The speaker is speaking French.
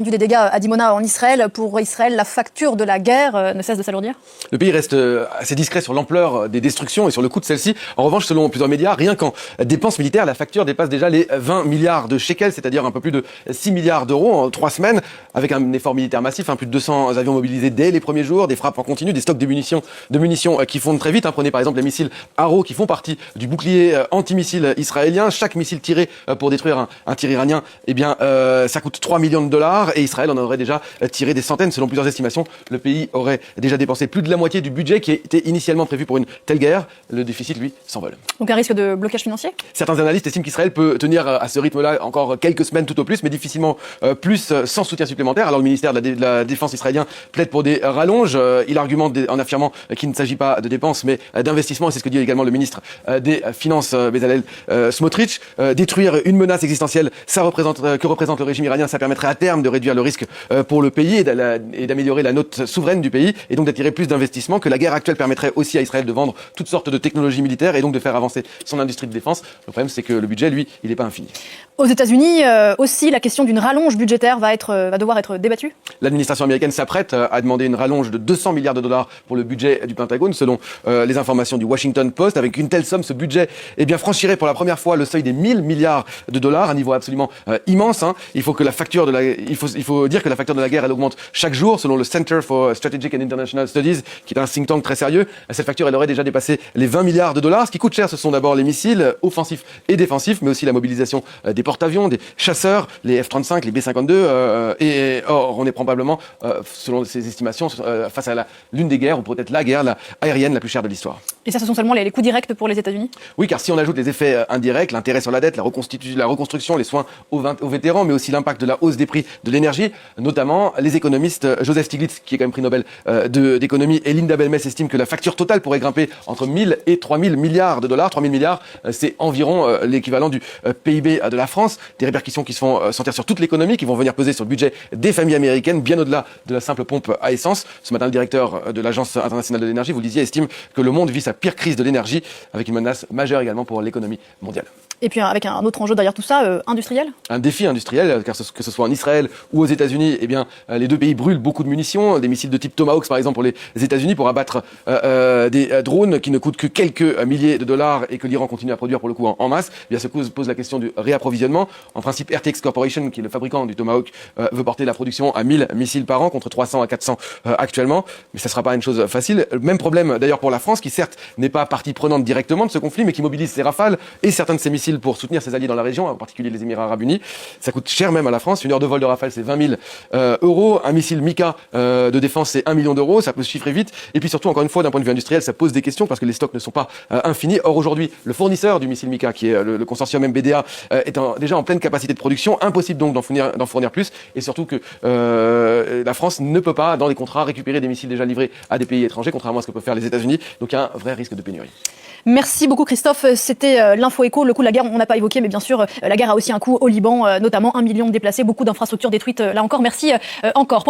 Des dégâts à Dimona en Israël. Pour Israël, la facture de la guerre ne cesse de s'alourdir. Le pays reste assez discret sur l'ampleur des destructions et sur le coût de celles-ci. En revanche, selon plusieurs médias, rien qu'en dépenses militaires, la facture dépasse déjà les 20 milliards de shekels, c'est-à-dire un peu plus de 6 milliards d'euros en 3 semaines, avec un effort militaire massif, plus de 200 avions mobilisés dès les premiers jours, des frappes en continu, des stocks de munitions qui fondent très vite. Prenez par exemple les missiles Arrow qui font partie du bouclier antimissile israélien. Chaque missile tiré pour détruire un tir iranien, ça coûte 3 millions de dollars et Israël en aurait déjà tiré des centaines. Selon plusieurs estimations, le pays aurait déjà dépensé plus de la moitié du budget qui était initialement prévu pour une telle guerre. Le déficit, lui, s'envole. Donc un risque de blocage financier ? Certains analystes estiment qu'Israël peut tenir à ce rythme-là encore quelques semaines tout au plus, mais difficilement plus sans soutien supplémentaire. Alors le ministère de la Défense israélien plaide pour des rallonges. Il argumente en affirmant qu'il ne s'agit pas de dépenses, mais d'investissements. Et c'est ce que dit également le ministre des Finances, Bezalel Smotrich. Détruire une menace existentielle, que représente le régime iranien, ça permettrait à terme de réduire le risque pour le pays et d'améliorer la note souveraine du pays et donc d'attirer plus d'investissements, que la guerre actuelle permettrait aussi à Israël de vendre toutes sortes de technologies militaires et donc de faire avancer son industrie de défense. Le problème, c'est que le budget, lui, il n'est pas infini. Aux États-Unis aussi, la question d'une rallonge budgétaire va devoir être débattue. L'administration américaine s'apprête à demander une rallonge de 200 milliards de dollars pour le budget du Pentagone, selon les informations du Washington Post. Avec une telle somme, ce budget franchirait pour la première fois le seuil des 1000 milliards de dollars, un niveau absolument immense. Il faut dire que la facture de la guerre, elle augmente chaque jour, selon le Center for Strategic and International Studies, qui est un think tank très sérieux. Cette facture, elle aurait déjà dépassé les 20 milliards de dollars. Ce qui coûte cher, ce sont d'abord les missiles offensifs et défensifs, mais aussi la mobilisation des porte-avions, des chasseurs, les F-35, les B-52. Or, on est probablement, selon ces estimations, face à l'une des guerres, ou peut-être la guerre aérienne la plus chère de l'histoire. Et ça, ce sont seulement les coûts directs pour les États-Unis ? Oui, car si on ajoute les effets indirects, l'intérêt sur la dette, la reconstruction, les soins aux vétérans, mais aussi l'impact de la hausse des prix de l'énergie, notamment les économistes Joseph Stiglitz, qui est quand même prix Nobel d'économie, et Linda Belmez estiment que la facture totale pourrait grimper entre 1000 et 3000 milliards de dollars. 3000 milliards, c'est environ l'équivalent du PIB de la France. Des répercussions qui se font sentir sur toute l'économie, qui vont venir peser sur le budget des familles américaines, bien au-delà de la simple pompe à essence. Ce matin, le directeur de l'Agence internationale de l'énergie, vous le disiez, estime que le monde vit sa pire crise de l'énergie, avec une menace majeure également pour l'économie mondiale. Et puis avec un autre enjeu derrière tout ça, industriel ? Un défi industriel, car que ce soit en Israël ou aux États-Unis, les deux pays brûlent beaucoup de munitions, des missiles de type Tomahawk par exemple pour les États-Unis, pour abattre des drones qui ne coûtent que quelques milliers de dollars et que l'Iran continue à produire pour le coup en masse. Se pose la question du réapprovisionnement. En principe, RTX Corporation, qui est le fabricant du Tomahawk, veut porter la production à 1000 missiles par an contre 300 à 400 actuellement, mais ça ne sera pas une chose facile. Même problème d'ailleurs pour la France, qui certes n'est pas partie prenante directement de ce conflit, mais qui mobilise ses Rafales et certains de ses missiles pour soutenir ses alliés dans la région, en particulier les Émirats Arabes Unis. Ça coûte cher même à la France. Une heure de vol de Rafale, c'est 20 000 euros. Un missile Mika de défense, c'est 1 million d'euros. Ça peut se chiffrer vite. Et puis surtout, encore une fois, d'un point de vue industriel, ça pose des questions parce que les stocks ne sont pas infinis. Or, aujourd'hui, le fournisseur du missile Mika, qui est le consortium MBDA, est déjà en pleine capacité de production. Impossible donc d'en fournir plus. Et surtout que la France ne peut pas, dans les contrats, récupérer des missiles déjà livrés à des pays étrangers, contrairement à ce que peuvent faire les États-Unis. Donc, il y a un vrai risque de pénurie. Merci beaucoup Christophe, c'était l'info écho. Le coût de la guerre, on n'a pas évoqué, mais bien sûr, la guerre a aussi un coût au Liban, notamment 1 million de déplacés, beaucoup d'infrastructures détruites là encore. Merci encore.